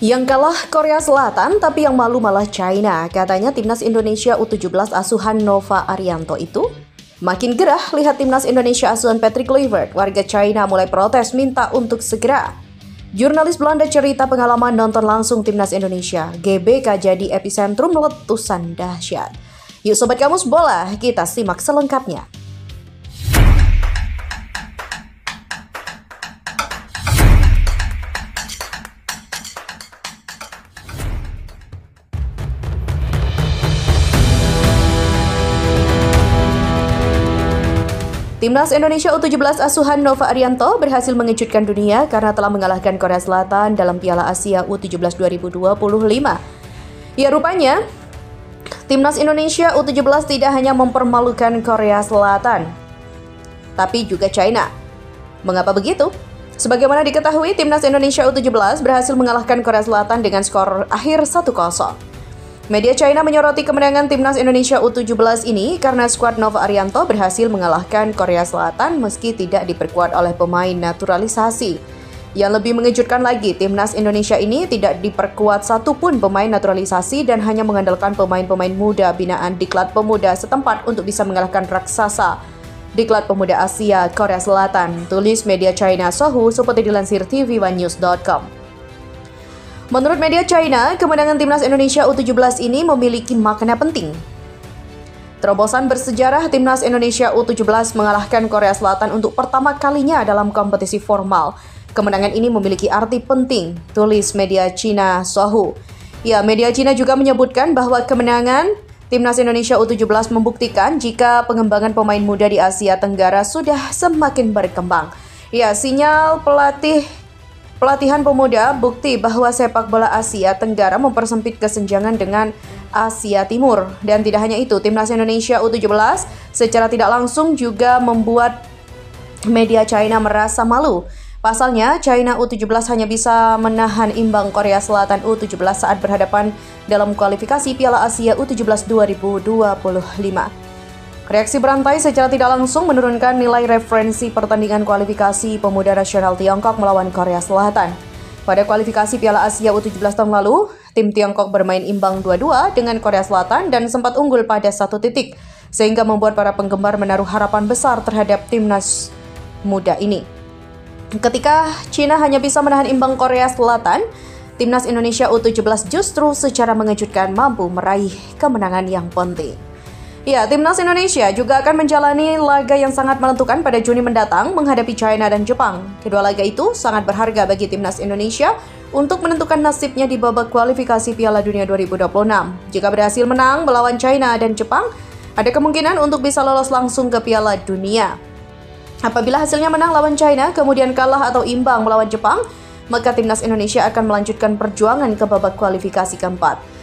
Yang kalah Korea Selatan, tapi yang malu malah China. Katanya timnas Indonesia U17 asuhan Nova Arianto itu makin gerah lihat timnas Indonesia asuhan Patrick Kluivert. Warga China mulai protes minta untuk segera. Jurnalis Belanda cerita pengalaman nonton langsung timnas Indonesia. GBK jadi epicentrum letusan dahsyat. Yuk Sobat Kamus Bola, kita simak selengkapnya. Timnas Indonesia U17 asuhan Nova Arianto berhasil mengejutkan dunia karena telah mengalahkan Korea Selatan dalam Piala Asia U17 2025. Ya, rupanya Timnas Indonesia U17 tidak hanya mempermalukan Korea Selatan, tapi juga China. Mengapa begitu? Sebagaimana diketahui, Timnas Indonesia U17 berhasil mengalahkan Korea Selatan dengan skor akhir 1-0. Media China menyoroti kemenangan Timnas Indonesia U17 ini karena skuad Nova Arianto berhasil mengalahkan Korea Selatan meski tidak diperkuat oleh pemain naturalisasi. Yang lebih mengejutkan lagi, Timnas Indonesia ini tidak diperkuat satupun pemain naturalisasi dan hanya mengandalkan pemain-pemain muda binaan Diklat Pemuda setempat untuk bisa mengalahkan raksasa Diklat Pemuda Asia Korea Selatan, tulis media China Sohu seperti dilansir tv1news.com. Menurut media China, kemenangan Timnas Indonesia U17 ini memiliki makna penting. Terobosan bersejarah Timnas Indonesia U17 mengalahkan Korea Selatan untuk pertama kalinya dalam kompetisi formal. Kemenangan ini memiliki arti penting, tulis media China Sohu. Ya, media China juga menyebutkan bahwa kemenangan Timnas Indonesia U17 membuktikan jika pengembangan pemain muda di Asia Tenggara sudah semakin berkembang. Ya, sinyal pelatihan pemuda bukti bahwa sepak bola Asia Tenggara mempersempit kesenjangan dengan Asia Timur. Dan tidak hanya itu, Timnas Indonesia U17 secara tidak langsung juga membuat media China merasa malu. Pasalnya, China U17 hanya bisa menahan imbang Korea Selatan U17 saat berhadapan dalam kualifikasi Piala Asia U17 2025. Reaksi berantai secara tidak langsung menurunkan nilai referensi pertandingan kualifikasi pemuda nasional Tiongkok melawan Korea Selatan. Pada kualifikasi Piala Asia U17 tahun lalu, tim Tiongkok bermain imbang 2-2 dengan Korea Selatan dan sempat unggul pada 1 titik, sehingga membuat para penggemar menaruh harapan besar terhadap timnas muda ini. Ketika China hanya bisa menahan imbang Korea Selatan, timnas Indonesia U17 justru secara mengejutkan mampu meraih kemenangan yang penting. Ya, Timnas Indonesia juga akan menjalani laga yang sangat menentukan pada Juni mendatang menghadapi China dan Jepang. Kedua laga itu sangat berharga bagi Timnas Indonesia untuk menentukan nasibnya di babak kualifikasi Piala Dunia 2026. Jika berhasil menang melawan China dan Jepang, ada kemungkinan untuk bisa lolos langsung ke Piala Dunia. Apabila hasilnya menang lawan China, kemudian kalah atau imbang melawan Jepang, maka Timnas Indonesia akan melanjutkan perjuangan ke babak kualifikasi keempat.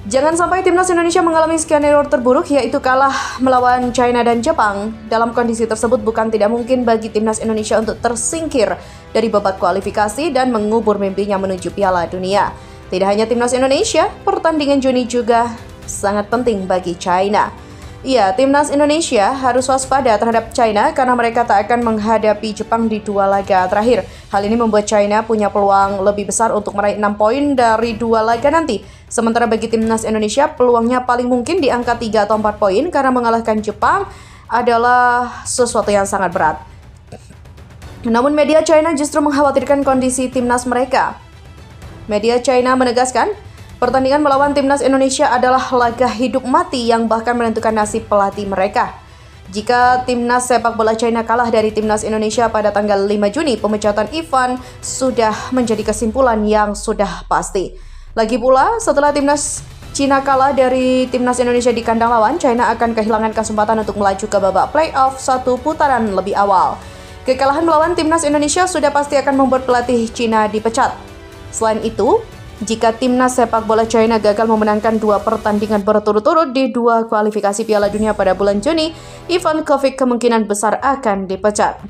Jangan sampai Timnas Indonesia mengalami skenario terburuk, yaitu kalah melawan China dan Jepang. Dalam kondisi tersebut bukan tidak mungkin bagi Timnas Indonesia untuk tersingkir dari babak kualifikasi dan mengubur mimpinya menuju Piala Dunia. Tidak hanya Timnas Indonesia, pertandingan Juni juga sangat penting bagi China. Iya, Timnas Indonesia harus waspada terhadap China karena mereka tak akan menghadapi Jepang di 2 laga terakhir. Hal ini membuat China punya peluang lebih besar untuk meraih 6 poin dari 2 laga nanti. Sementara bagi Timnas Indonesia, peluangnya paling mungkin di angka 3 atau 4 poin karena mengalahkan Jepang adalah sesuatu yang sangat berat. Namun media China justru mengkhawatirkan kondisi timnas mereka. Media China menegaskan, pertandingan melawan Timnas Indonesia adalah laga hidup mati yang bahkan menentukan nasib pelatih mereka. Jika Timnas sepak bola China kalah dari Timnas Indonesia pada tanggal 5 Juni, pemecatan Ivan sudah menjadi kesimpulan yang sudah pasti. Lagi pula, setelah Timnas China kalah dari Timnas Indonesia di kandang lawan, China akan kehilangan kesempatan untuk melaju ke babak playoff 1 putaran lebih awal. Kekalahan melawan Timnas Indonesia sudah pasti akan membuat pelatih China dipecat. Selain itu, jika Timnas sepak bola China gagal memenangkan 2 pertandingan berturut-turut di 2 kualifikasi Piala Dunia pada bulan Juni, Ivan Kovic kemungkinan besar akan dipecat.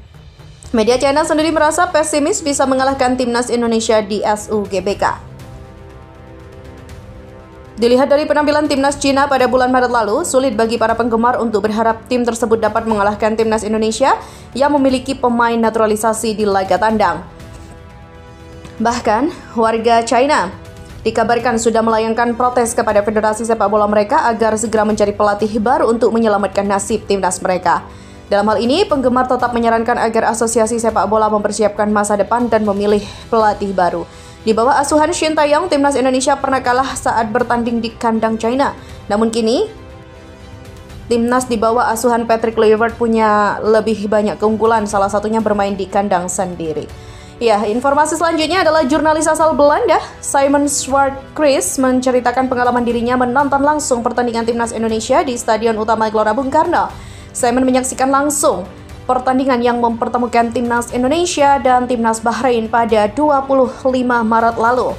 Media China sendiri merasa pesimis bisa mengalahkan Timnas Indonesia di SUGBK. Dilihat dari penampilan Timnas China pada bulan Maret lalu, sulit bagi para penggemar untuk berharap tim tersebut dapat mengalahkan Timnas Indonesia yang memiliki pemain naturalisasi di laga tandang. Bahkan, warga China dikabarkan sudah melayangkan protes kepada Federasi Sepak Bola mereka agar segera mencari pelatih baru untuk menyelamatkan nasib timnas mereka. Dalam hal ini, penggemar tetap menyarankan agar Asosiasi Sepak Bola mempersiapkan masa depan dan memilih pelatih baru. Di bawah asuhan Shin Tae-yong, timnas Indonesia pernah kalah saat bertanding di kandang China. Namun kini, timnas di bawah asuhan Patrick Kluivert punya lebih banyak keunggulan, salah satunya bermain di kandang sendiri. Ya, informasi selanjutnya adalah jurnalis asal Belanda, Simon Zwartkruis, menceritakan pengalaman dirinya menonton langsung pertandingan timnas Indonesia di Stadion Utama Gelora Bung Karno. Simon menyaksikan langsung pertandingan yang mempertemukan timnas Indonesia dan timnas Bahrain pada 25 Maret lalu.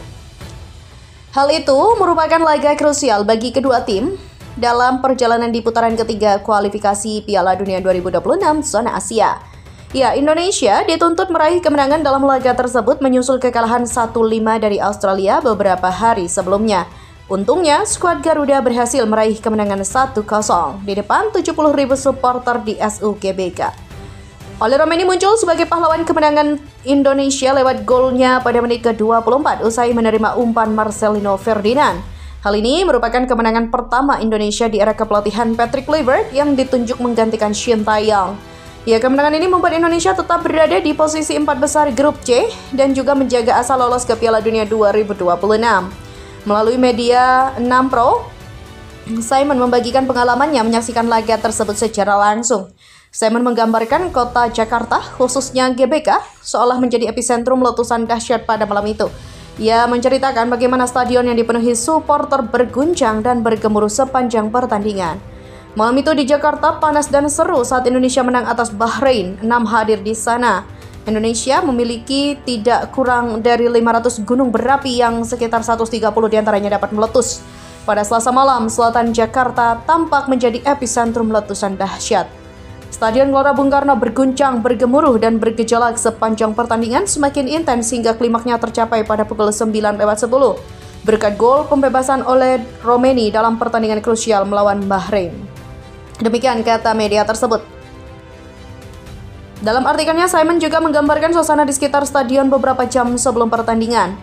Hal itu merupakan laga krusial bagi kedua tim dalam perjalanan di putaran ketiga kualifikasi Piala Dunia 2026 zona Asia. Ya, Indonesia dituntut meraih kemenangan dalam laga tersebut menyusul kekalahan 1-5 dari Australia beberapa hari sebelumnya. Untungnya, skuad Garuda berhasil meraih kemenangan 1-0 di depan 70.000 supporter di SUGBK. Oli Romeni muncul sebagai pahlawan kemenangan Indonesia lewat golnya pada menit ke-24 usai menerima umpan Marcelino Ferdinand. Hal ini merupakan kemenangan pertama Indonesia di era kepelatihan Patrick Kluivert yang ditunjuk menggantikan Shin Tae-yong. Ya, kemenangan ini membuat Indonesia tetap berada di posisi 4 besar grup C dan juga menjaga asa lolos ke Piala Dunia 2026. Melalui media 6 Pro, Simon membagikan pengalamannya menyaksikan laga tersebut secara langsung. Simon menggambarkan kota Jakarta, khususnya GBK, seolah menjadi epicentrum letusan dahsyat pada malam itu. Ia menceritakan bagaimana stadion yang dipenuhi supporter berguncang dan bergemuruh sepanjang pertandingan. Malam itu di Jakarta panas dan seru saat Indonesia menang atas Bahrain. 6 hadir di sana. Indonesia memiliki tidak kurang dari 500 gunung berapi yang sekitar 130 diantaranya dapat meletus. Pada Selasa malam, selatan Jakarta tampak menjadi epicentrum letusan dahsyat. Stadion Gelora Bung Karno berguncang, bergemuruh, dan bergejolak sepanjang pertandingan semakin intens hingga klimaknya tercapai pada pukul 9:10 berkat gol pembebasan oleh Romeni dalam pertandingan krusial melawan Bahrain. Demikian kata media tersebut. Dalam artikelnya, Simon juga menggambarkan suasana di sekitar stadion beberapa jam sebelum pertandingan.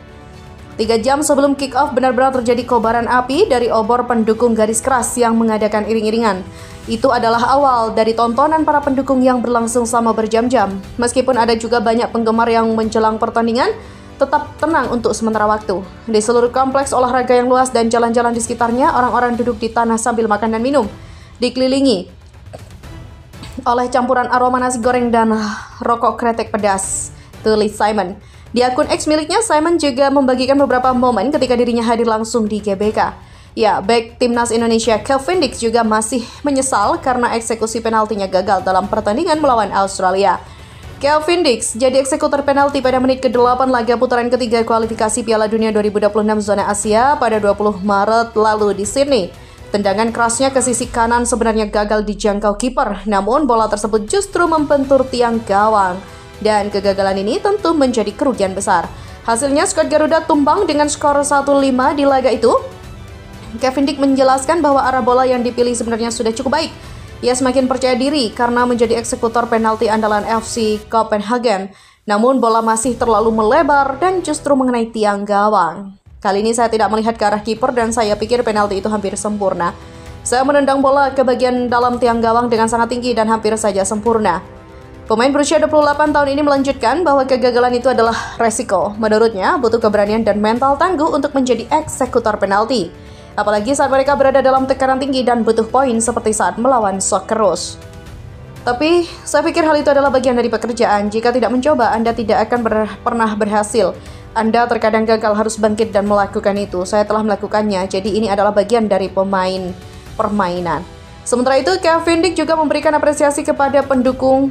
3 jam sebelum kick-off benar-benar terjadi kobaran api dari obor pendukung garis keras yang mengadakan iring-iringan. Itu adalah awal dari tontonan para pendukung yang berlangsung selama berjam-jam. Meskipun ada juga banyak penggemar yang menjelang pertandingan, tetap tenang untuk sementara waktu. Di seluruh kompleks olahraga yang luas dan jalan-jalan di sekitarnya, orang-orang duduk di tanah sambil makan dan minum. Dikelilingi oleh campuran aroma nasi goreng dan rokok kretek pedas, tulis Simon. Di akun X miliknya, Simon juga membagikan beberapa momen ketika dirinya hadir langsung di GBK. Ya, bek timnas Indonesia Kevin Dix juga masih menyesal karena eksekusi penaltinya gagal dalam pertandingan melawan Australia. Kevin Dix jadi eksekutor penalti pada menit ke-8 laga putaran ketiga kualifikasi Piala Dunia 2026 zona Asia pada 20 Maret lalu di Sydney. Tendangan kerasnya ke sisi kanan sebenarnya gagal dijangkau kiper, namun bola tersebut justru membentur tiang gawang. Dan kegagalan ini tentu menjadi kerugian besar. Hasilnya skuad Garuda tumbang dengan skor 1-5 di laga itu. Kevin Dix menjelaskan bahwa arah bola yang dipilih sebenarnya sudah cukup baik. Ia semakin percaya diri karena menjadi eksekutor penalti andalan FC Copenhagen. Namun bola masih terlalu melebar dan justru mengenai tiang gawang. Kali ini saya tidak melihat ke arah kiper dan saya pikir penalti itu hampir sempurna. Saya menendang bola ke bagian dalam tiang gawang dengan sangat tinggi dan hampir saja sempurna. Pemain berusia 28 tahun ini melanjutkan bahwa kegagalan itu adalah resiko. Menurutnya, butuh keberanian dan mental tangguh untuk menjadi eksekutor penalti. Apalagi saat mereka berada dalam tekanan tinggi dan butuh poin seperti saat melawan Socceroos. Tapi, saya pikir hal itu adalah bagian dari pekerjaan. Jika tidak mencoba, Anda tidak akan pernah berhasil. Anda terkadang gagal harus bangkit dan melakukan itu. Saya telah melakukannya, jadi ini adalah bagian dari permainan. Sementara itu, Kevin Dix juga memberikan apresiasi kepada pendukung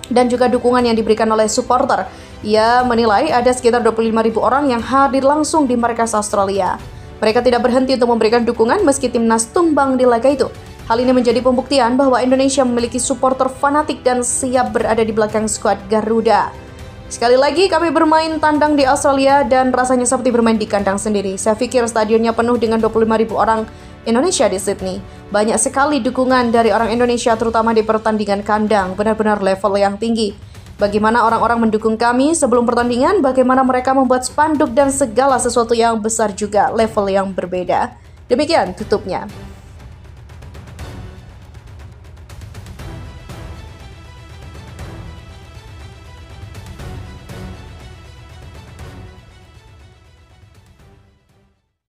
dan juga dukungan yang diberikan oleh supporter. Ia menilai ada sekitar 25.000 orang yang hadir langsung di markas Australia. Mereka tidak berhenti untuk memberikan dukungan meski timnas tumbang di laga itu. Hal ini menjadi pembuktian bahwa Indonesia memiliki supporter fanatik dan siap berada di belakang skuad Garuda. Sekali lagi kami bermain tandang di Australia dan rasanya seperti bermain di kandang sendiri. Saya pikir stadionnya penuh dengan 25.000 orang Indonesia di Sydney. Banyak sekali dukungan dari orang Indonesia terutama di pertandingan kandang, benar-benar level yang tinggi. Bagaimana orang-orang mendukung kami sebelum pertandingan, bagaimana mereka membuat spanduk dan segala sesuatu yang besar juga, level yang berbeda. Demikian tutupnya.